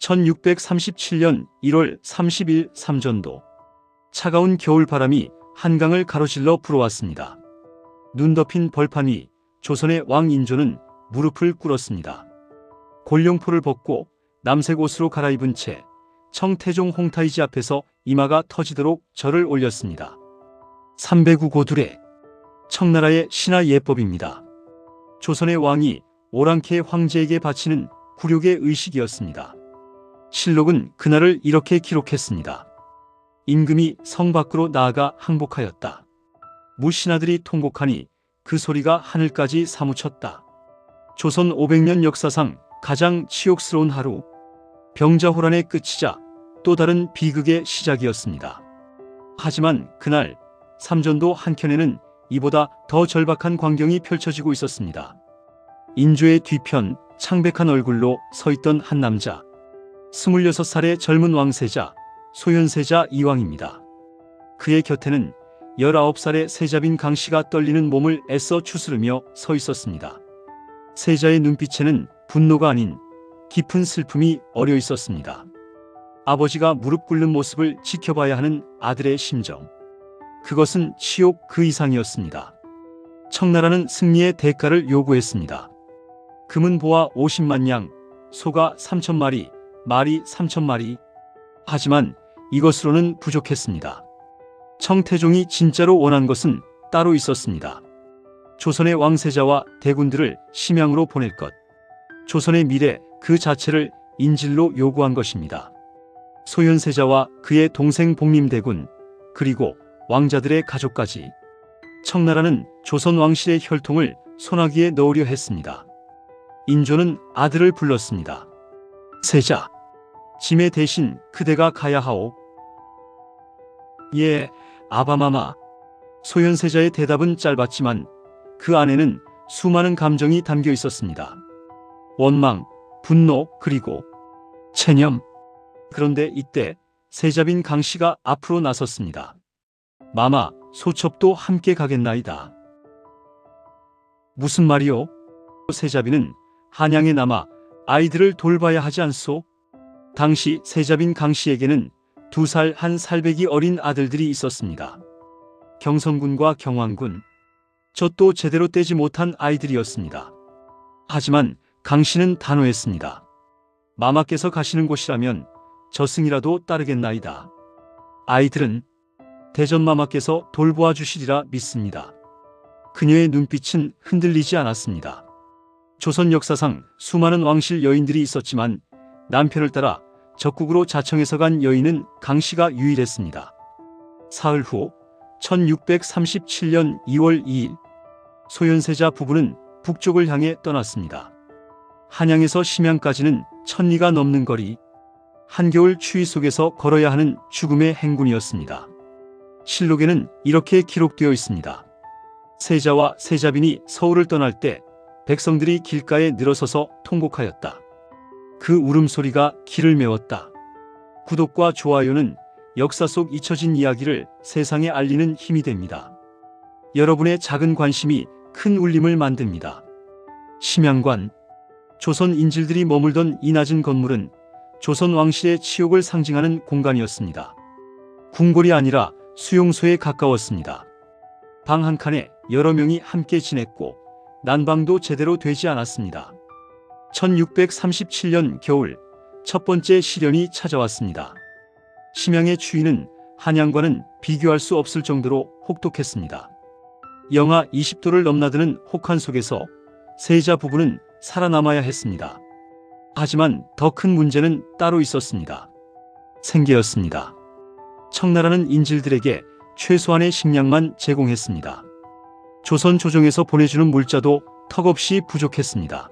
1637년 1월 30일 삼전도. 차가운 겨울바람이 한강을 가로질러 불어왔습니다. 눈 덮인 벌판 위 조선의 왕 인조는 무릎을 꿇었습니다. 골룡포를 벗고 남색 옷으로 갈아입은 채 청태종 홍타이지 앞에서 이마가 터지도록 절을 올렸습니다. 309 고두례. 청나라의 신하 예법입니다. 조선의 왕이 오랑캐 황제에게 바치는 굴욕의 의식이었습니다. 실록은 그날을 이렇게 기록했습니다. 임금이 성 밖으로 나아가 항복하였다. 무신하들이 통곡하니 그 소리가 하늘까지 사무쳤다. 조선 500년 역사상 가장 치욕스러운 하루. 병자호란의 끝이자 또 다른 비극의 시작이었습니다. 하지만 그날 삼전도 한켠에는 이보다 더 절박한 광경이 펼쳐지고 있었습니다. 인조의 뒤편 창백한 얼굴로 서 있던 한 남자. 26살의 젊은 왕세자 소현세자 이왕입니다. 그의 곁에는 19살의 세자빈 강씨가 떨리는 몸을 애써 추스르며 서 있었습니다. 세자의 눈빛에는 분노가 아닌 깊은 슬픔이 어려 있었습니다. 아버지가 무릎 꿇는 모습을 지켜봐야 하는 아들의 심정. 그것은 치욕 그 이상이었습니다. 청나라는 승리의 대가를 요구했습니다. 금은 보화 50만 양, 소가 3,000마리, 말이 3,000마리. 하지만 이것으로는 부족했습니다. 청태종이 진짜로 원한 것은 따로 있었습니다. 조선의 왕세자와 대군들을 심양으로 보낼 것. 조선의 미래 그 자체를 인질로 요구한 것입니다. 소현세자와 그의 동생 복림대군, 그리고 왕자들의 가족까지. 청나라는 조선 왕실의 혈통을 소나기에 넣으려 했습니다. 인조는 아들을 불렀습니다. 세자, 짐에 대신 그대가 가야 하오. 예, 아바마마. 소현세자의 대답은 짧았지만 그 안에는 수많은 감정이 담겨 있었습니다. 원망, 분노, 그리고 체념. 그런데 이때 세자빈 강씨가 앞으로 나섰습니다. 마마, 소첩도 함께 가겠나이다. 무슨 말이오? 세자빈은 한양에 남아 아이들을 돌봐야 하지 않소? 당시 세자빈 강씨에게는 2살, 1살배기 어린 아들들이 있었습니다. 경성군과 경왕군. 저 또 제대로 떼지 못한 아이들이었습니다. 하지만 강씨는 단호했습니다. 마마께서 가시는 곳이라면 저승이라도 따르겠나이다. 아이들은 대전마마께서 돌보아 주시리라 믿습니다. 그녀의 눈빛은 흔들리지 않았습니다. 조선 역사상 수많은 왕실 여인들이 있었지만 남편을 따라 적국으로 자청해서 간 여인은 강씨가 유일했습니다. 사흘 후 1637년 2월 2일 소현세자 부부는 북쪽을 향해 떠났습니다. 한양에서 심양까지는 1000리가 넘는 거리. 한겨울 추위 속에서 걸어야 하는 죽음의 행군이었습니다. 실록에는 이렇게 기록되어 있습니다. 세자와 세자빈이 서울을 떠날 때 백성들이 길가에 늘어서서 통곡하였다. 그 울음소리가 길을 메웠다. 구독과 좋아요는 역사 속 잊혀진 이야기를 세상에 알리는 힘이 됩니다. 여러분의 작은 관심이 큰 울림을 만듭니다. 심양관. 조선 인질들이 머물던 이 낮은 건물은 조선 왕실의 치욕을 상징하는 공간이었습니다. 궁궐이 아니라 수용소에 가까웠습니다. 방 한 칸에 여러 명이 함께 지냈고 난방도 제대로 되지 않았습니다. 1637년 겨울 첫 번째 시련이 찾아왔습니다. 심양의 추위는 한양과는 비교할 수 없을 정도로 혹독했습니다. 영하 20도를 넘나드는 혹한 속에서 세자 부부는 살아남아야 했습니다. 하지만 더 큰 문제는 따로 있었습니다. 생계였습니다. 청나라는 인질들에게 최소한의 식량만 제공했습니다. 조선 조정에서 보내주는 물자도 턱없이 부족했습니다.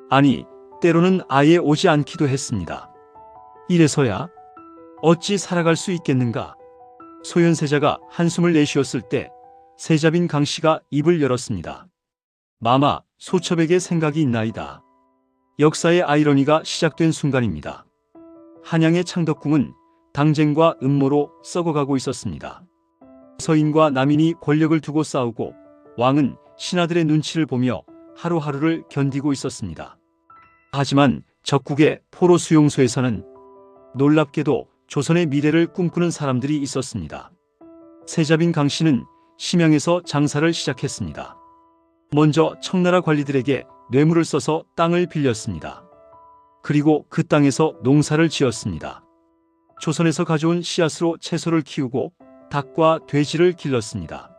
아니, 때로는 아예 오지 않기도 했습니다. 이래서야 어찌 살아갈 수 있겠는가? 소현세자가 한숨을 내쉬었을 때 세자빈 강씨가 입을 열었습니다. 마마, 소첩에게 생각이 있나이다. 역사의 아이러니가 시작된 순간입니다. 한양의 창덕궁은 당쟁과 음모로 썩어가고 있었습니다. 서인과 남인이 권력을 두고 싸우고 왕은 신하들의 눈치를 보며 하루하루를 견디고 있었습니다. 하지만 적국의 포로 수용소에서는 놀랍게도 조선의 미래를 꿈꾸는 사람들이 있었습니다. 세자빈 강씨는 심양에서 장사를 시작했습니다. 먼저 청나라 관리들에게 뇌물을 써서 땅을 빌렸습니다. 그리고 그 땅에서 농사를 지었습니다. 조선에서 가져온 씨앗으로 채소를 키우고 닭과 돼지를 길렀습니다.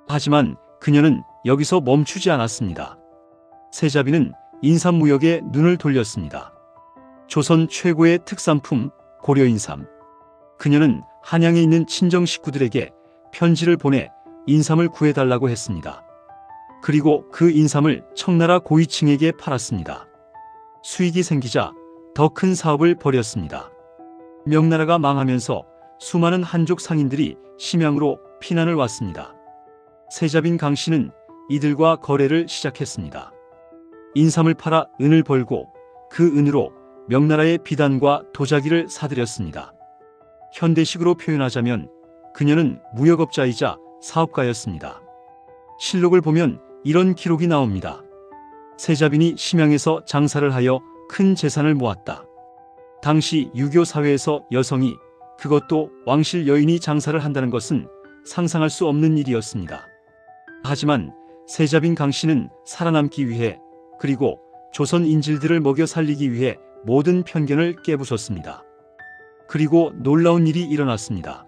하지만 그녀는 여기서 멈추지 않았습니다. 세자빈은 인삼무역에 눈을 돌렸습니다. 조선 최고의 특산품 고려인삼. 그녀는 한양에 있는 친정 식구들에게 편지를 보내 인삼을 구해달라고 했습니다. 그리고 그 인삼을 청나라 고위층에게 팔았습니다. 수익이 생기자 더 큰 사업을 벌였습니다. 명나라가 망하면서 수많은 한족 상인들이 심양으로 피난을 왔습니다. 세자빈 강씨는 이들과 거래를 시작했습니다. 인삼을 팔아 은을 벌고 그 은으로 명나라의 비단과 도자기를 사들였습니다. 현대식으로 표현하자면 그녀는 무역업자이자 사업가였습니다. 실록을 보면 이런 기록이 나옵니다. 세자빈이 심양에서 장사를 하여 큰 재산을 모았다. 당시 유교 사회에서 여성이, 그것도 왕실 여인이 장사를 한다는 것은 상상할 수 없는 일이었습니다. 하지만 세자빈 강씨는 살아남기 위해, 그리고 조선 인질들을 먹여 살리기 위해 모든 편견을 깨부쉈습니다. 그리고 놀라운 일이 일어났습니다.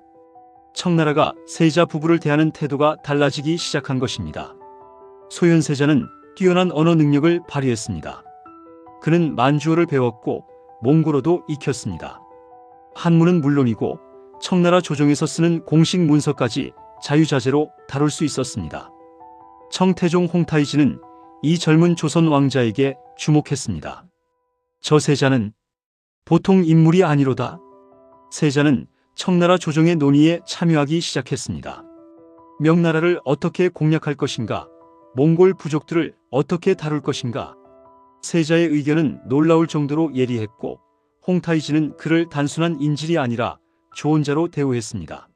청나라가 세자 부부를 대하는 태도가 달라지기 시작한 것입니다. 소현세자는 뛰어난 언어 능력을 발휘했습니다. 그는 만주어를 배웠고 몽골어도 익혔습니다. 한문은 물론이고 청나라 조정에서 쓰는 공식 문서까지 자유자재로 다룰 수 있었습니다. 청태종 홍타이지는 이 젊은 조선 왕자에게 주목했습니다. 저 세자는 보통 인물이 아니로다. 세자는 청나라 조정의 논의에 참여하기 시작했습니다. 명나라를 어떻게 공략할 것인가, 몽골 부족들을 어떻게 다룰 것인가. 세자의 의견은 놀라울 정도로 예리했고 홍타이지는 그를 단순한 인질이 아니라 조언자로 대우했습니다.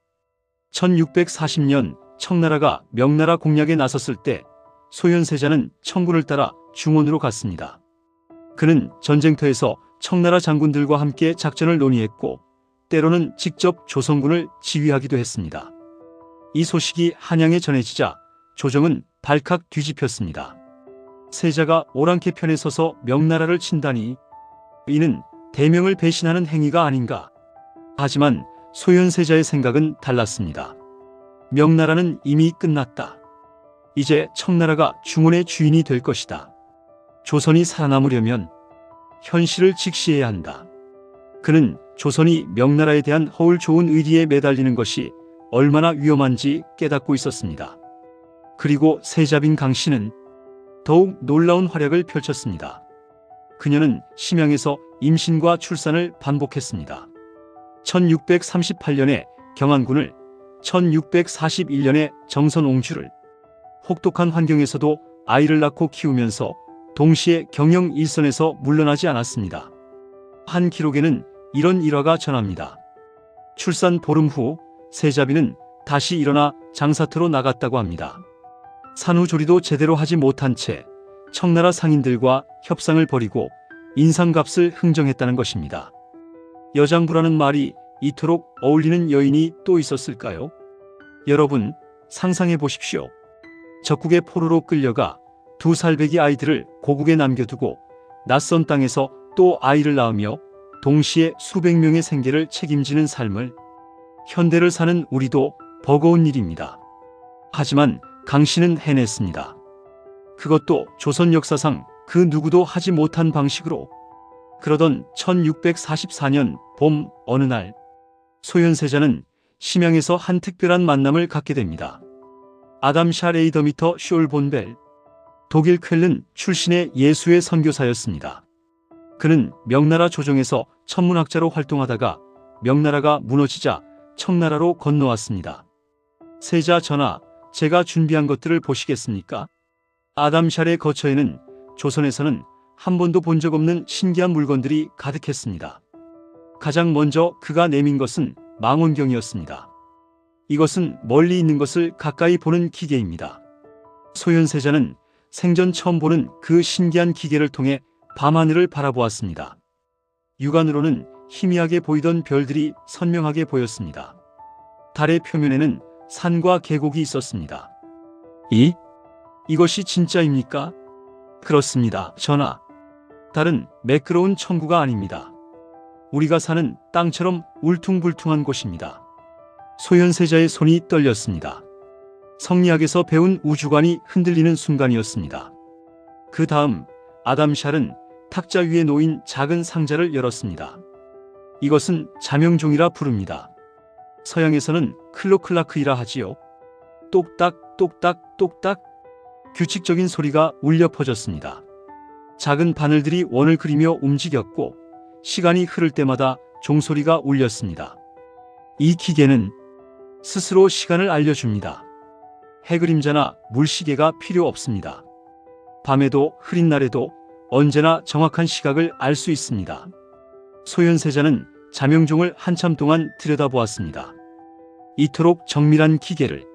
1640년 청나라가 명나라 공략에 나섰을 때 소현세자는 청군을 따라 중원으로 갔습니다. 그는 전쟁터에서 청나라 장군들과 함께 작전을 논의했고 때로는 직접 조선군을 지휘하기도 했습니다. 이 소식이 한양에 전해지자 조정은 발칵 뒤집혔습니다. 세자가 오랑캐 편에 서서 명나라를 친다니, 이는 대명을 배신하는 행위가 아닌가. 하지만 소현세자의 생각은 달랐습니다. 명나라는 이미 끝났다. 이제 청나라가 중원의 주인이 될 것이다. 조선이 살아남으려면 현실을 직시해야 한다. 그는 조선이 명나라에 대한 허울 좋은 의리에 매달리는 것이 얼마나 위험한지 깨닫고 있었습니다. 그리고 세자빈 강씨는 더욱 놀라운 활약을 펼쳤습니다. 그녀는 심양에서 임신과 출산을 반복했습니다. 1638년에 경안군을, 1641년에 정선옹주를, 혹독한 환경에서도 아이를 낳고 키우면서 동시에 경영 일선에서 물러나지 않았습니다. 한 기록에는 이런 일화가 전합니다. 출산 보름 후 세자빈은 다시 일어나 장사터로 나갔다고 합니다. 산후조리도 제대로 하지 못한 채 청나라 상인들과 협상을 벌이고 인상값을 흥정했다는 것입니다. 여장부라는 말이 이토록 어울리는 여인이 또 있었을까요? 여러분, 상상해 보십시오. 적국의 포로로 끌려가 두 살배기 아이들을 고국에 남겨두고 낯선 땅에서 또 아이를 낳으며 동시에 수백 명의 생계를 책임지는 삶을, 현대를 사는 우리도 버거운 일입니다. 하지만 강씨는 해냈습니다. 그것도 조선 역사상 그 누구도 하지 못한 방식으로. 그러던 1644년 봄 어느 날 소현세자는 심양에서 한 특별한 만남을 갖게 됩니다. 아담 샤 레이더미터 숄 본 벨, 독일 쾰른 출신의 예수의 선교사였습니다. 그는 명나라 조정에서 천문학자로 활동하다가 명나라가 무너지자 청나라로 건너왔습니다. 세자 전하, 제가 준비한 것들을 보시겠습니까? 아담 샬의 거처에는 조선에서는 한 번도 본 적 없는 신기한 물건들이 가득했습니다. 가장 먼저 그가 내민 것은 망원경이었습니다. 이것은 멀리 있는 것을 가까이 보는 기계입니다. 소현세자는 생전 처음 보는 그 신기한 기계를 통해 밤하늘을 바라보았습니다. 육안으로는 희미하게 보이던 별들이 선명하게 보였습니다. 달의 표면에는 산과 계곡이 있었습니다. 이것이 진짜입니까? 그렇습니다, 전하. 달은 매끄러운 천구가 아닙니다. 우리가 사는 땅처럼 울퉁불퉁한 곳입니다. 소현세자의 손이 떨렸습니다. 성리학에서 배운 우주관이 흔들리는 순간이었습니다. 그 다음 아담샬은 탁자 위에 놓인 작은 상자를 열었습니다. 이것은 자명종이라 부릅니다. 서양에서는 클로클라크이라 하지요. 똑딱 똑딱 똑딱 규칙적인 소리가 울려 퍼졌습니다. 작은 바늘들이 원을 그리며 움직였고 시간이 흐를 때마다 종소리가 울렸습니다. 이 기계는 스스로 시간을 알려줍니다. 해그림자나 물시계가 필요 없습니다. 밤에도 흐린 날에도 언제나 정확한 시각을 알 수 있습니다. 소현세자는 자명종을 한참 동안 들여다보았습니다. 이토록 정밀한 기계를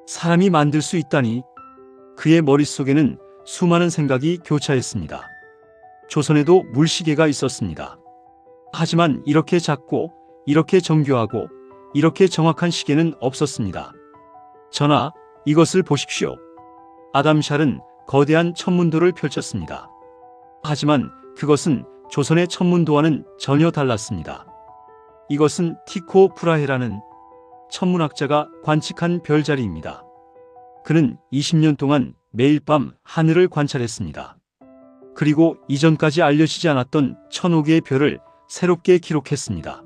사람이 만들 수 있다니. 그의 머릿속에는 수많은 생각이 교차했습니다. 조선에도 물시계가 있었습니다. 하지만 이렇게 작고 이렇게 정교하고 이렇게 정확한 시계는 없었습니다. 전하, 이것을 보십시오. 아담샬은 거대한 천문도를 펼쳤습니다. 하지만 그것은 조선의 천문도와는 전혀 달랐습니다. 이것은 티코 브라헤라는 천문학자가 관측한 별자리입니다. 그는 20년 동안 매일 밤 하늘을 관찰했습니다. 그리고 이전까지 알려지지 않았던 1000개의 별을 새롭게 기록했습니다.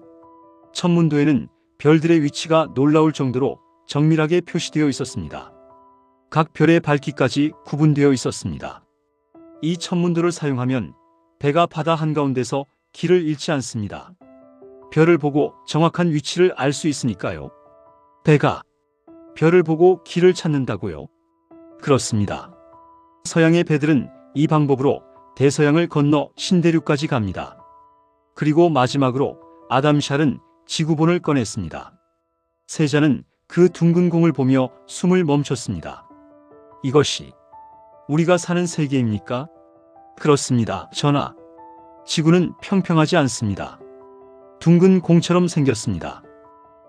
천문도에는 별들의 위치가 놀라울 정도로 정밀하게 표시되어 있었습니다. 각 별의 밝기까지 구분되어 있었습니다. 이 천문도를 사용하면 배가 바다 한가운데서 길을 잃지 않습니다. 별을 보고 정확한 위치를 알 수 있으니까요. 배가 별을 보고 길을 찾는다고요? 그렇습니다. 서양의 배들은 이 방법으로 대서양을 건너 신대륙까지 갑니다. 그리고 마지막으로 아담샬은 지구본을 꺼냈습니다. 세자는 그 둥근 공을 보며 숨을 멈췄습니다. 이것이 우리가 사는 세계입니까? 그렇습니다, 전하. 지구는 평평하지 않습니다. 둥근 공처럼 생겼습니다.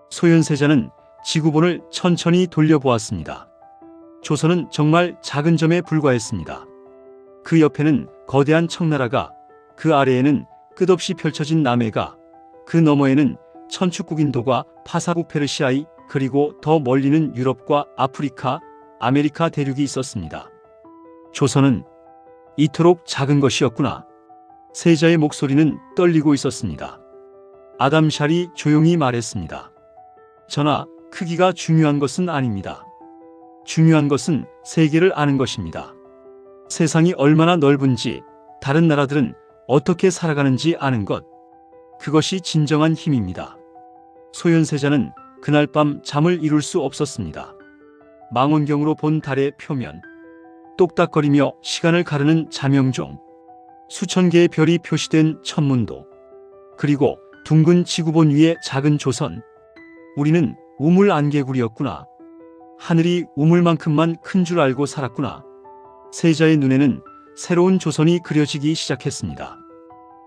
소현세자는 지구본을 천천히 돌려보았습니다. 조선은 정말 작은 점에 불과했습니다. 그 옆에는 거대한 청나라가, 그 아래에는 끝없이 펼쳐진 남해가, 그 너머에는 천축국 인도가 파사국 페르시아이, 그리고 더 멀리는 유럽과 아프리카, 아메리카 대륙이 있었습니다. 조선은 이토록 작은 것이었구나. 세자의 목소리는 떨리고 있었습니다. 아담샬이 조용히 말했습니다. 전하, 크기가 중요한 것은 아닙니다. 중요한 것은 세계를 아는 것입니다. 세상이 얼마나 넓은지, 다른 나라들은 어떻게 살아가는지 아는 것. 그것이 진정한 힘입니다. 소현세자는 그날 밤 잠을 이룰 수 없었습니다. 망원경으로 본 달의 표면, 똑딱거리며 시간을 가르는 자명종, 수천 개의 별이 표시된 천문도, 그리고 둥근 지구본 위의 작은 조선. 우리는 우물 안개구리였구나. 하늘이 우물만큼만 큰 줄 알고 살았구나. 세자의 눈에는 새로운 조선이 그려지기 시작했습니다.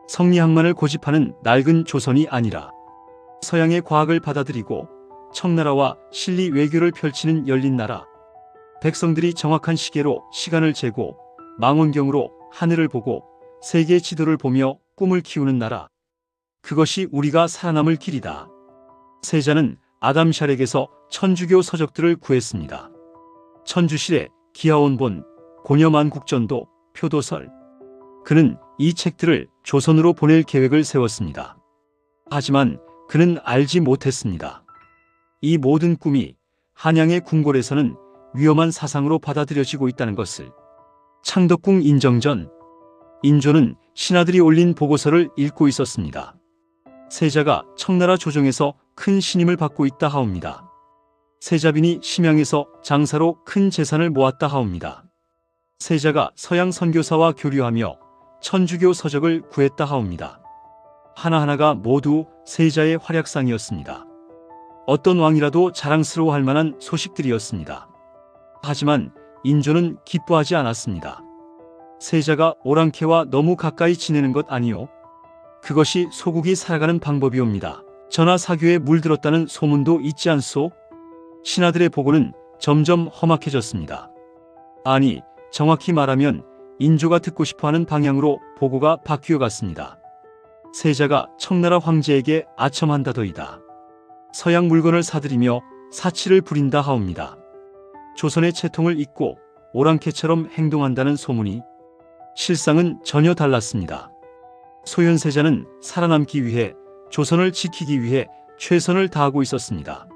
성리학만을 고집하는 낡은 조선이 아니라 서양의 과학을 받아들이고 청나라와 실리 외교를 펼치는 열린 나라. 백성들이 정확한 시계로 시간을 재고 망원경으로 하늘을 보고 세계 지도를 보며 꿈을 키우는 나라. 그것이 우리가 살아남을 길이다. 세자는 아담샬에게서 천주교 서적들을 구했습니다. 천주실에 기하온본, 고려만국전도, 표도설. 그는 이 책들을 조선으로 보낼 계획을 세웠습니다. 하지만 그는 알지 못했습니다. 이 모든 꿈이 한양의 궁궐에서는 위험한 사상으로 받아들여지고 있다는 것을. 창덕궁 인정전, 인조는 신하들이 올린 보고서를 읽고 있었습니다. 세자가 청나라 조정에서 큰 신임을 받고 있다 하옵니다. 세자빈이 심양에서 장사로 큰 재산을 모았다 하옵니다. 세자가 서양 선교사와 교류하며 천주교 서적을 구했다 하옵니다. 하나하나가 모두 세자의 활약상이었습니다. 어떤 왕이라도 자랑스러워할 만한 소식들이었습니다. 하지만 인조는 기뻐하지 않았습니다. 세자가 오랑캐와 너무 가까이 지내는 것 아니요? 그것이 소국이 살아가는 방법이옵니다. 전하 사교에 물들었다는 소문도 있지 않소? 신하들의 보고는 점점 험악해졌습니다. 아니, 정확히 말하면 인조가 듣고 싶어하는 방향으로 보고가 바뀌어 갔습니다. 세자가 청나라 황제에게 아첨한다더이다. 서양 물건을 사들이며 사치를 부린다 하옵니다. 조선의 채통을 잊고 오랑캐처럼 행동한다는 소문이 실상은 전혀 달랐습니다. 소현세자는 살아남기 위해 조선을 지키기 위해 최선을 다하고 있었습니다.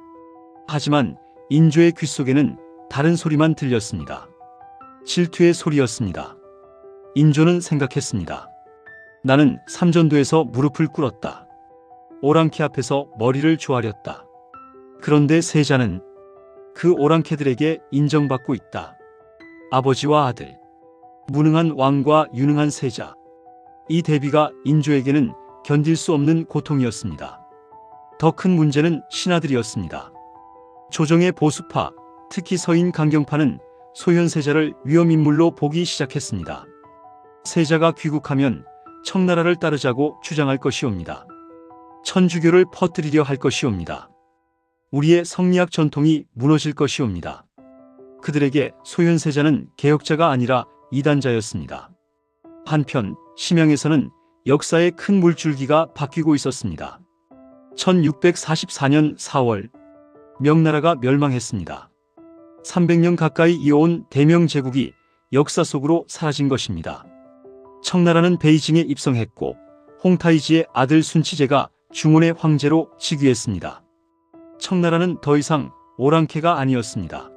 하지만 인조의 귓속에는 다른 소리만 들렸습니다. 질투의 소리였습니다. 인조는 생각했습니다. 나는 삼전도에서 무릎을 꿇었다. 오랑캐 앞에서 머리를 조아렸다. 그런데 세자는 그 오랑캐들에게 인정받고 있다. 아버지와 아들, 무능한 왕과 유능한 세자. 이 대비가 인조에게는 견딜 수 없는 고통이었습니다. 더 큰 문제는 신하들이었습니다. 조정의 보수파, 특히 서인 강경파는 소현세자를 위험인물로 보기 시작했습니다. 세자가 귀국하면 청나라를 따르자고 주장할 것이옵니다. 천주교를 퍼뜨리려 할 것이옵니다. 우리의 성리학 전통이 무너질 것이옵니다. 그들에게 소현세자는 개혁자가 아니라 이단자였습니다. 한편 심양에서는 역사의 큰 물줄기가 바뀌고 있었습니다. 1644년 4월 명나라가 멸망했습니다. 300년 가까이 이어온 대명제국이 역사 속으로 사라진 것입니다. 청나라는 베이징에 입성했고 홍타이지의 아들 순치제가 중원의 황제로 즉위했습니다. 청나라는 더 이상 오랑캐가 아니었습니다.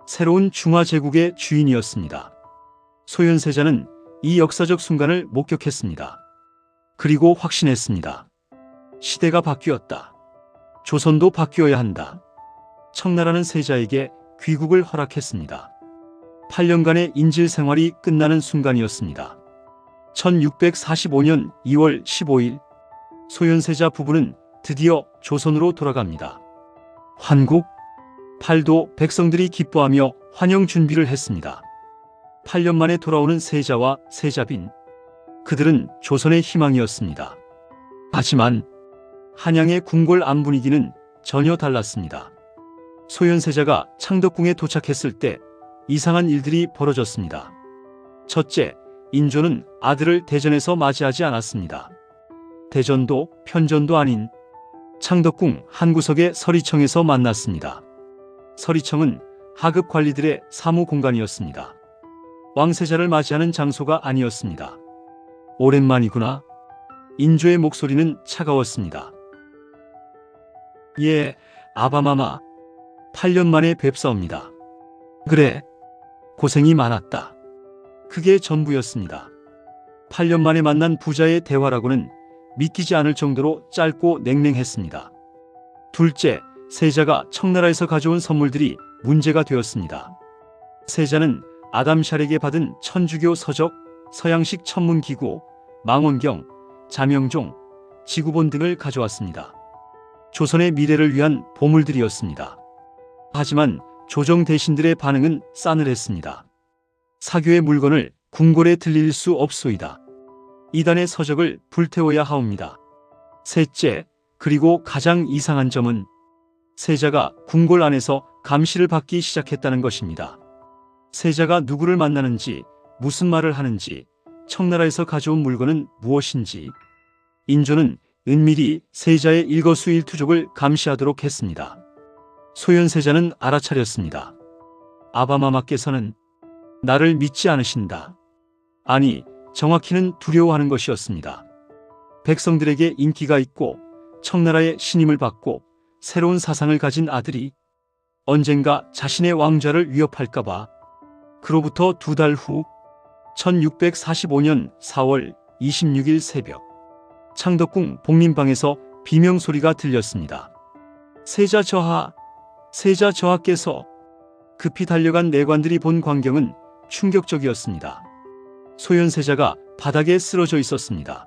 새로운 중화제국의 주인이었습니다. 소현세자는 이 역사적 순간을 목격했습니다. 그리고 확신했습니다. 시대가 바뀌었다. 조선도 바뀌어야 한다. 청나라는 세자에게 귀국을 허락했습니다. 8년간의 인질 생활이 끝나는 순간이었습니다. 1645년 2월 15일 소현세자 부부는 드디어 조선으로 돌아갑니다. 환국, 팔도 백성들이 기뻐하며 환영 준비를 했습니다. 8년 만에 돌아오는 세자와 세자빈, 그들은 조선의 희망이었습니다. 하지만 한양의 궁궐 안 분위기는 전혀 달랐습니다. 소현세자가 창덕궁에 도착했을 때 이상한 일들이 벌어졌습니다. 첫째, 인조는 아들을 대전에서 맞이하지 않았습니다. 대전도 편전도 아닌 창덕궁 한 구석의 서리청에서 만났습니다. 서리청은 하급 관리들의 사무 공간이었습니다. 왕세자를 맞이하는 장소가 아니었습니다. 오랜만이구나. 인조의 목소리는 차가웠습니다. 예, 아바마마. 8년 만에 뵙사옵니다. 그래, 고생이 많았다. 그게 전부였습니다. 8년 만에 만난 부자의 대화라고는 믿기지 않을 정도로 짧고 냉랭했습니다. 둘째, 세자가 청나라에서 가져온 선물들이 문제가 되었습니다. 세자는 아담샬에게 받은 천주교 서적, 서양식 천문기구, 망원경, 자명종, 지구본 등을 가져왔습니다. 조선의 미래를 위한 보물들이었습니다. 하지만 조정 대신들의 반응은 싸늘했습니다. 사교의 물건을 궁궐에 들릴 수 없소이다. 이단의 서적을 불태워야 하옵니다. 셋째, 그리고 가장 이상한 점은 세자가 궁궐 안에서 감시를 받기 시작했다는 것입니다. 세자가 누구를 만나는지, 무슨 말을 하는지, 청나라에서 가져온 물건은 무엇인지, 인조는 은밀히 세자의 일거수일투족을 감시하도록 했습니다. 소현세자는 알아차렸습니다. 아바마마께서는 나를 믿지 않으신다. 아니, 정확히는 두려워하는 것이었습니다. 백성들에게 인기가 있고 청나라의 신임을 받고 새로운 사상을 가진 아들이 언젠가 자신의 왕좌를 위협할까봐. 그로부터 2달 후 1645년 4월 26일 새벽 창덕궁 복림방에서 비명소리가 들렸습니다. 세자 저하, 세자 저하께서. 급히 달려간 내관들이 본 광경은 충격적이었습니다. 소현세자가 바닥에 쓰러져 있었습니다.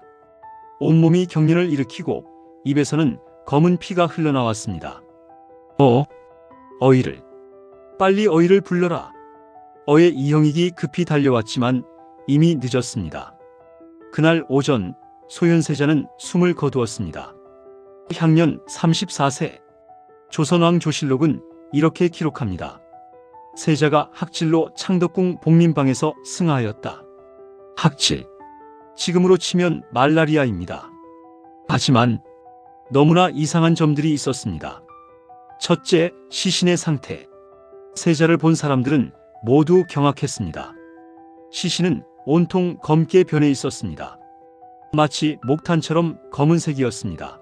온몸이 경련을 일으키고 입에서는 검은 피가 흘러나왔습니다. 어이를. 빨리 어이를 불러라. 어의 이형익이 급히 달려왔지만 이미 늦었습니다. 그날 오전 소현세자는 숨을 거두었습니다. 향년 34세. 조선왕 조실록은 이렇게 기록합니다. 세자가 학질로 창덕궁 복림방에서 승하하였다. 학질. 지금으로 치면 말라리아입니다. 하지만 너무나 이상한 점들이 있었습니다. 첫째, 시신의 상태. 세자를 본 사람들은 모두 경악했습니다. 시신은 온통 검게 변해 있었습니다. 마치 목탄처럼 검은색이었습니다.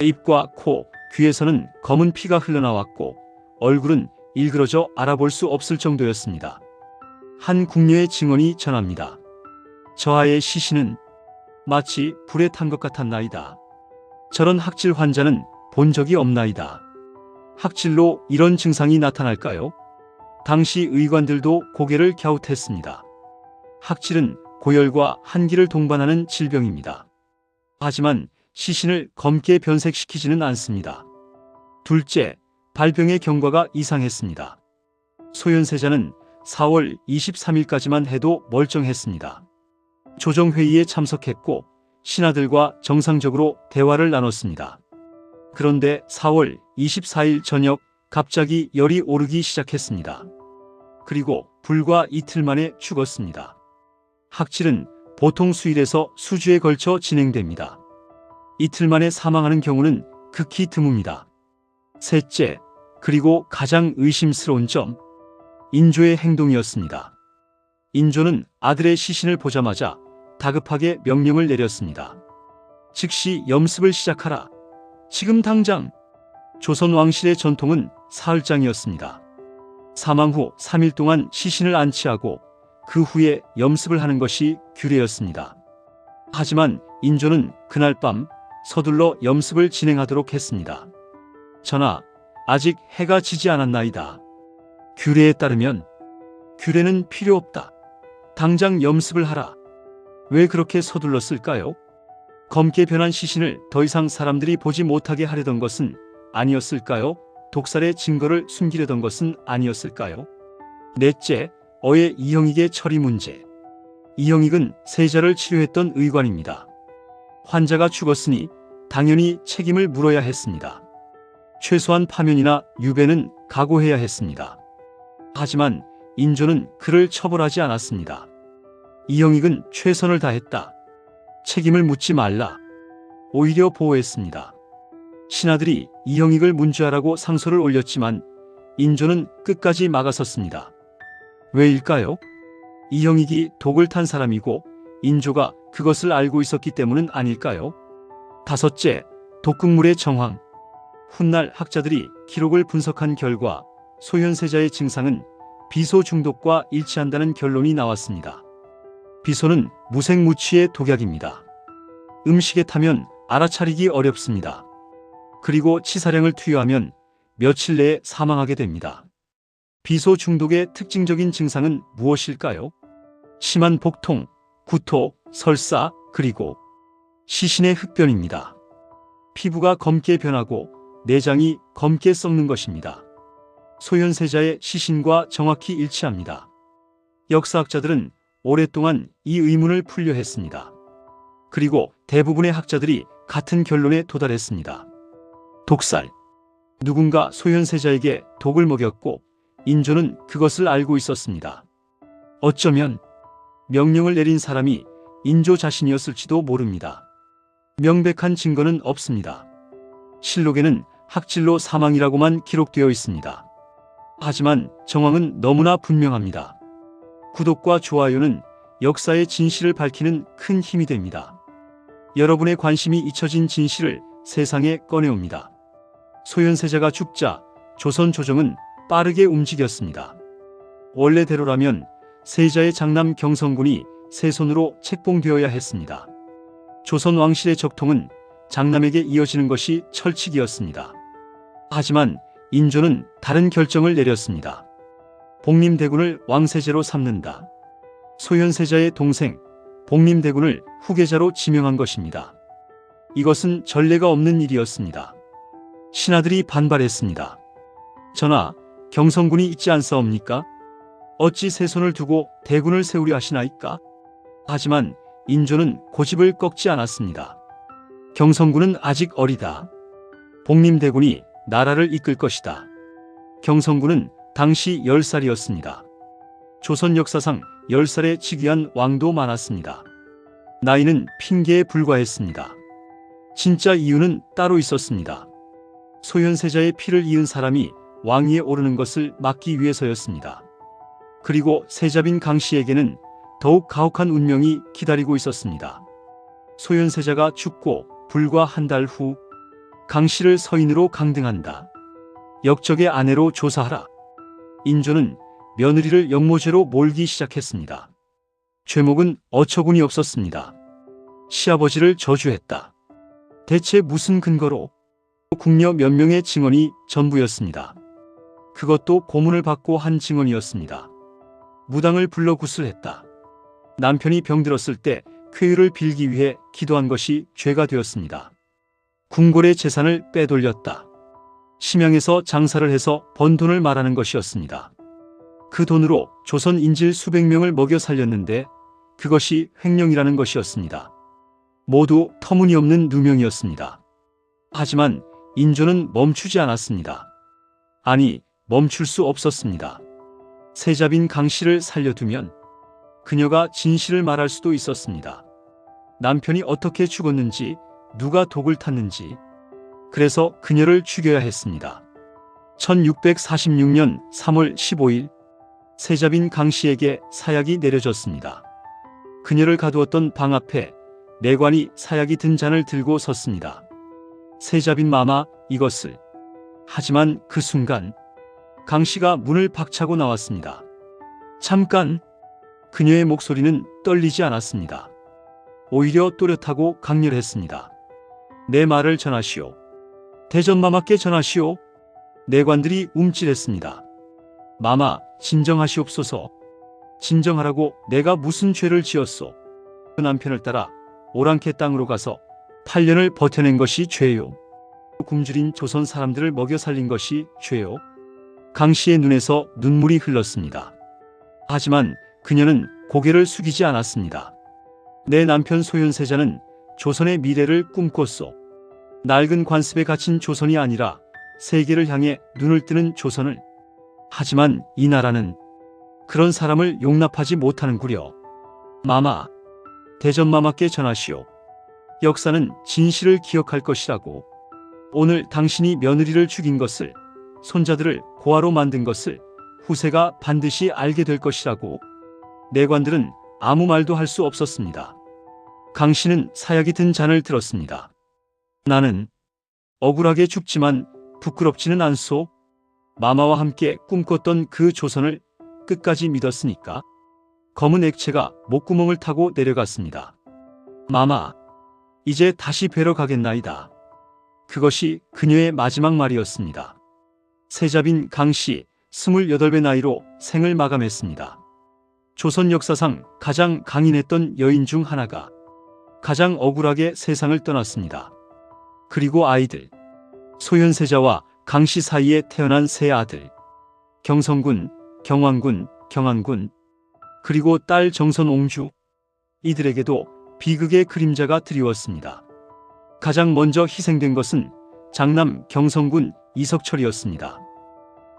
입과 코, 귀에서는 검은 피가 흘러나왔고 얼굴은 일그러져 알아볼 수 없을 정도였습니다. 한 궁녀의 증언이 전합니다. 저하의 시신은 마치 불에 탄 것 같았나이다. 저런 학질 환자는 본 적이 없나이다. 학질로 이런 증상이 나타날까요? 당시 의관들도 고개를 갸웃했습니다. 학질은 고열과 한기를 동반하는 질병입니다. 하지만 시신을 검게 변색시키지는 않습니다. 둘째, 발병의 경과가 이상했습니다. 소현세자는 4월 23일까지만 해도 멀쩡했습니다. 조정회의에 참석했고 신하들과 정상적으로 대화를 나눴습니다. 그런데 4월 24일 저녁 갑자기 열이 오르기 시작했습니다. 그리고 불과 이틀 만에 죽었습니다. 학질은 보통 수일에서 수주에 걸쳐 진행됩니다. 이틀 만에 사망하는 경우는 극히 드뭅니다. 셋째, 그리고 가장 의심스러운 점, 인조의 행동이었습니다. 인조는 아들의 시신을 보자마자 다급하게 명령을 내렸습니다. 즉시 염습을 시작하라. 지금 당장. 조선 왕실의 전통은 사흘장이었습니다. 사망 후 3일 동안 시신을 안치하고 그 후에 염습을 하는 것이 규례였습니다. 하지만 인조는 그날 밤 서둘러 염습을 진행하도록 했습니다. 전하, 아직 해가 지지 않았나이다. 규례에 따르면 규례는 필요 없다. 당장 염습을 하라. 왜 그렇게 서둘렀을까요? 검게 변한 시신을 더 이상 사람들이 보지 못하게 하려던 것은 아니었을까요? 독살의 증거를 숨기려던 것은 아니었을까요? 넷째, 어의 이형익의 처리 문제. 이형익은 세자를 치료했던 의관입니다. 환자가 죽었으니 당연히 책임을 물어야 했습니다. 최소한 파면이나 유배는 각오해야 했습니다. 하지만 인조는 그를 처벌하지 않았습니다. 이형익은 최선을 다했다. 책임을 묻지 말라. 오히려 보호했습니다. 신하들이 이형익을 문죄하라고 상소를 올렸지만 인조는 끝까지 막아섰습니다. 왜일까요? 이형익이 독을 탄 사람이고 인조가 그것을 알고 있었기 때문은 아닐까요? 다섯째, 독극물의 정황. 훗날 학자들이 기록을 분석한 결과 소현세자의 증상은 비소 중독과 일치한다는 결론이 나왔습니다. 비소는 무색무취의 독약입니다. 음식에 타면 알아차리기 어렵습니다. 그리고 치사량을 투여하면 며칠 내에 사망하게 됩니다. 비소 중독의 특징적인 증상은 무엇일까요? 심한 복통, 구토, 설사, 그리고 시신의 흡변입니다. 피부가 검게 변하고 내장이 검게 썩는 것입니다. 소현세자의 시신과 정확히 일치합니다. 역사학자들은 오랫동안 이 의문을 풀려 했습니다. 그리고 대부분의 학자들이 같은 결론에 도달했습니다. 독살. 누군가 소현세자에게 독을 먹였고 인조는 그것을 알고 있었습니다. 어쩌면 명령을 내린 사람이 인조 자신이었을지도 모릅니다. 명백한 증거는 없습니다. 실록에는 학질로 사망이라고만 기록되어 있습니다. 하지만 정황은 너무나 분명합니다. 구독과 좋아요는 역사의 진실을 밝히는 큰 힘이 됩니다. 여러분의 관심이 잊혀진 진실을 세상에 꺼내옵니다. 소현세자가 죽자 조선 조정은 빠르게 움직였습니다. 원래대로라면 세자의 장남 경성군이 세손으로 책봉되어야 했습니다. 조선 왕실의 적통은 장남에게 이어지는 것이 철칙이었습니다. 하지만 인조는 다른 결정을 내렸습니다. 복림대군을 왕세제로 삼는다. 소현세자의 동생 복림대군을 후계자로 지명한 것입니다. 이것은 전례가 없는 일이었습니다. 신하들이 반발했습니다. 전하, 경성군이 있지 않사옵니까? 어찌 세손을 두고 대군을 세우려 하시나이까? 하지만 인조는 고집을 꺾지 않았습니다. 경성군은 아직 어리다. 복림대군이 나라를 이끌 것이다. 경성군은 당시 10살이었습니다. 조선 역사상 10살에 즉위한 왕도 많았습니다. 나이는 핑계에 불과했습니다. 진짜 이유는 따로 있었습니다. 소현세자의 피를 이은 사람이 왕위에 오르는 것을 막기 위해서였습니다. 그리고 세자빈 강씨에게는 더욱 가혹한 운명이 기다리고 있었습니다. 소현세자가 죽고 불과 한 달 후 강씨를 서인으로 강등한다. 역적의 아내로 조사하라. 인조는 며느리를 역모죄로 몰기 시작했습니다. 죄목은 어처구니 없었습니다. 시아버지를 저주했다. 대체 무슨 근거로? 궁녀 몇 명의 증언이 전부였습니다. 그것도 고문을 받고 한 증언이었습니다. 무당을 불러 구슬했다. 남편이 병들었을 때 쾌유를 빌기 위해 기도한 것이 죄가 되었습니다. 궁궐의 재산을 빼돌렸다. 심양에서 장사를 해서 번 돈을 말하는 것이었습니다. 그 돈으로 조선 인질 수백 명을 먹여 살렸는데 그것이 횡령이라는 것이었습니다. 모두 터무니없는 누명이었습니다. 하지만 인조는 멈추지 않았습니다. 아니, 멈출 수 없었습니다. 세자빈 강씨를 살려두면 그녀가 진실을 말할 수도 있었습니다. 남편이 어떻게 죽었는지, 누가 독을 탔는지. 그래서 그녀를 죽여야 했습니다. 1646년 3월 15일 세자빈 강씨에게 사약이 내려졌습니다. 그녀를 가두었던 방 앞에 내관이 사약이 든 잔을 들고 섰습니다. 세자빈 마마, 이것을. 하지만 그 순간 강씨가 문을 박차고 나왔습니다. 잠깐! 그녀의 목소리는 떨리지 않았습니다. 오히려 또렷하고 강렬했습니다. 내 말을 전하시오. 대전마마께 전하시오. 내관들이 움찔했습니다. 마마, 진정하시옵소서. 진정하라고. 내가 무슨 죄를 지었소? 그 남편을 따라 오랑캐 땅으로 가서 8년을 버텨낸 것이 죄요. 굶주린 조선 사람들을 먹여 살린 것이 죄요. 강씨의 눈에서 눈물이 흘렀습니다. 하지만 그녀는 고개를 숙이지 않았습니다. 내 남편 소현세자는 조선의 미래를 꿈꿨소. 낡은 관습에 갇힌 조선이 아니라 세계를 향해 눈을 뜨는 조선을. 하지만 이 나라는 그런 사람을 용납하지 못하는구려. 마마, 대전마마께 전하시오. 역사는 진실을 기억할 것이라고. 오늘 당신이 며느리를 죽인 것을, 손자들을 고아로 만든 것을 후세가 반드시 알게 될 것이라고. 내관들은 아무 말도 할 수 없었습니다. 강씨는 사약이 든 잔을 들었습니다. 나는 억울하게 죽지만 부끄럽지는 않소. 마마와 함께 꿈꿨던 그 조선을 끝까지 믿었으니까. 검은 액체가 목구멍을 타고 내려갔습니다. 마마, 이제 다시 뵈러 가겠나이다. 그것이 그녀의 마지막 말이었습니다. 세자빈 강씨 28배 나이로 생을 마감했습니다. 조선 역사상 가장 강인했던 여인 중 하나가 가장 억울하게 세상을 떠났습니다. 그리고 아이들, 소현세자와 강씨 사이에 태어난 세 아들, 경성군, 경왕군, 경안군, 그리고 딸 정선옹주, 이들에게도 비극의 그림자가 드리웠습니다. 가장 먼저 희생된 것은 장남 경성군 이석철이었습니다.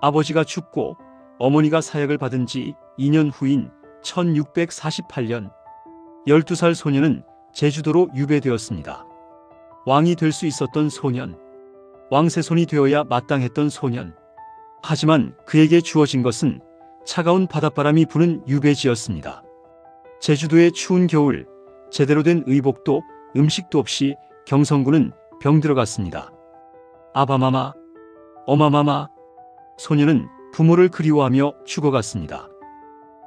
아버지가 죽고 어머니가 사약을 받은 지 2년 후인 1648년 12살 소년은 제주도로 유배되었습니다. 왕이 될 수 있었던 소년, 왕세손이 되어야 마땅했던 소년. 하지만 그에게 주어진 것은 차가운 바닷바람이 부는 유배지였습니다. 제주도의 추운 겨울, 제대로 된 의복도 음식도 없이 경성군은 병들어갔습니다. 아바마마, 어마마마. 소년은 부모를 그리워하며 죽어갔습니다.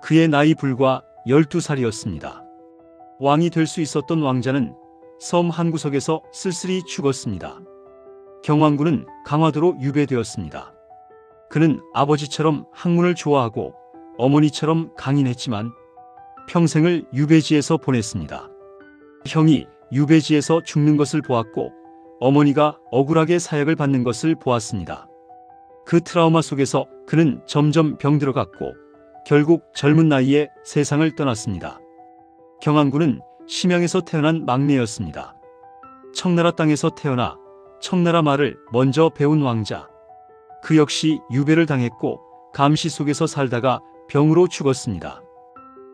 그의 나이 불과 12살이었습니다. 왕이 될 수 있었던 왕자는 섬 한 구석에서 쓸쓸히 죽었습니다. 경왕군은 강화도로 유배되었습니다. 그는 아버지처럼 학문을 좋아하고 어머니처럼 강인했지만 평생을 유배지에서 보냈습니다. 형이 유배지에서 죽는 것을 보았고 어머니가 억울하게 사약을 받는 것을 보았습니다. 그 트라우마 속에서 그는 점점 병들어갔고 결국 젊은 나이에 세상을 떠났습니다. 경안군은 심양에서 태어난 막내였습니다. 청나라 땅에서 태어나 청나라 말을 먼저 배운 왕자. 그 역시 유배를 당했고 감시 속에서 살다가 병으로 죽었습니다.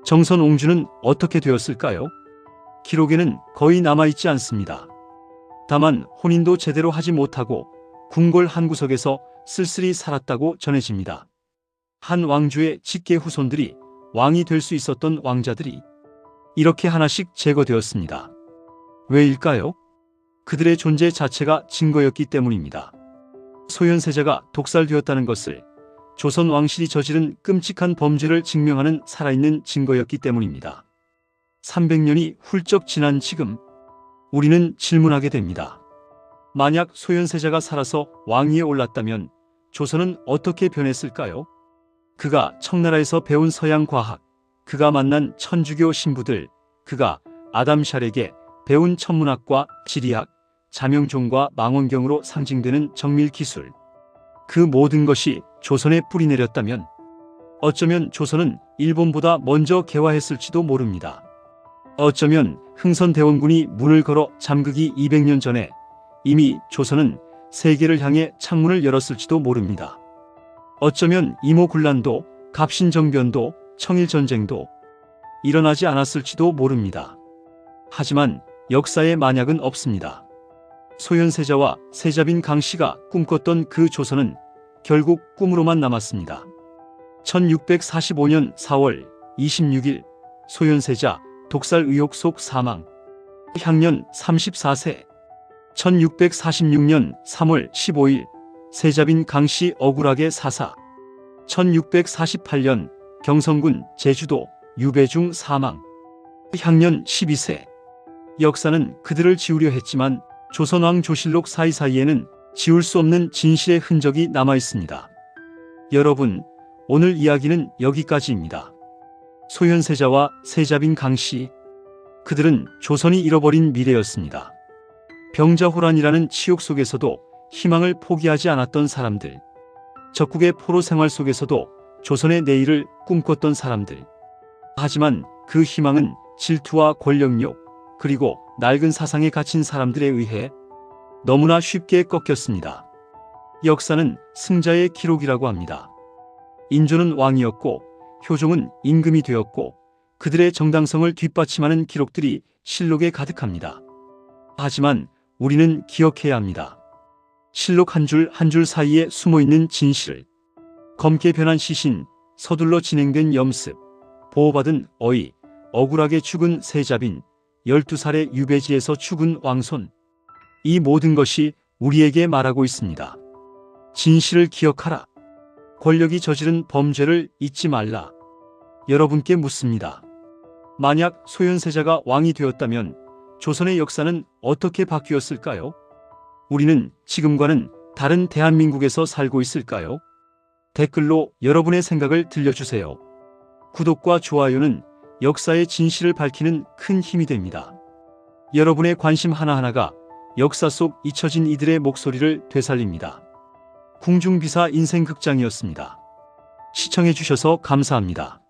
정선 옹주는 어떻게 되었을까요? 기록에는 거의 남아있지 않습니다. 다만 혼인도 제대로 하지 못하고 궁궐 한 구석에서 쓸쓸히 살았다고 전해집니다. 한 왕조의 직계 후손들이 왕이 될 수 있었던 왕자들이 이렇게 하나씩 제거되었습니다. 왜일까요? 그들의 존재 자체가 증거였기 때문입니다. 소현세자가 독살되었다는 것을 조선 왕실이 저지른 끔찍한 범죄를 증명하는 살아있는 증거였기 때문입니다. 300년이 훌쩍 지난 지금 우리는 질문하게 됩니다. 만약 소현세자가 살아서 왕위에 올랐다면 조선은 어떻게 변했을까요? 그가 청나라에서 배운 서양 과학, 그가 만난 천주교 신부들, 그가 아담 샬에게 배운 천문학과 지리학, 자명종과 망원경으로 상징되는 정밀 기술, 그 모든 것이 조선에 뿌리내렸다면 어쩌면 조선은 일본보다 먼저 개화했을지도 모릅니다. 어쩌면 흥선대원군이 문을 걸어 잠그기 200년 전에 이미 조선은 세계를 향해 창문을 열었을지도 모릅니다. 어쩌면 이모군란도, 갑신정변도, 청일전쟁도 일어나지 않았을지도 모릅니다. 하지만 역사에 만약은 없습니다. 소현세자와 세자빈 강씨가 꿈꿨던 그 조선은 결국 꿈으로만 남았습니다. 1645년 4월 26일 소현세자 독살 의혹 속 사망. 향년 34세. 1646년 3월 15일 세자빈 강씨 억울하게 사사. 1648년 경성군 제주도 유배 중 사망. 향년 12세. 역사는 그들을 지우려 했지만 조선왕 조실록 사이사이에는 지울 수 없는 진실의 흔적이 남아 있습니다. 여러분, 오늘 이야기는 여기까지입니다. 소현세자와 세자빈 강씨, 그들은 조선이 잃어버린 미래였습니다. 병자호란이라는 치욕 속에서도 희망을 포기하지 않았던 사람들, 적국의 포로 생활 속에서도 조선의 내일을 꿈꿨던 사람들. 하지만 그 희망은 질투와 권력욕, 그리고 낡은 사상에 갇힌 사람들에 의해 너무나 쉽게 꺾였습니다. 역사는 승자의 기록이라고 합니다. 인조는 왕이었고 효종은 임금이 되었고 그들의 정당성을 뒷받침하는 기록들이 실록에 가득합니다. 하지만 우리는 기억해야 합니다. 실록 한 줄 한 줄 사이에 숨어있는 진실, 검게 변한 시신, 서둘러 진행된 염습, 보호받은 어이, 억울하게 죽은 세자빈, 12살의 유배지에서 죽은 왕손. 이 모든 것이 우리에게 말하고 있습니다. 진실을 기억하라. 권력이 저지른 범죄를 잊지 말라. 여러분께 묻습니다. 만약 소현세자가 왕이 되었다면 조선의 역사는 어떻게 바뀌었을까요? 우리는 지금과는 다른 대한민국에서 살고 있을까요? 댓글로 여러분의 생각을 들려주세요. 구독과 좋아요는 역사의 진실을 밝히는 큰 힘이 됩니다. 여러분의 관심 하나하나가 역사 속 잊혀진 이들의 목소리를 되살립니다. 궁중비사 인생극장이었습니다. 시청해주셔서 감사합니다.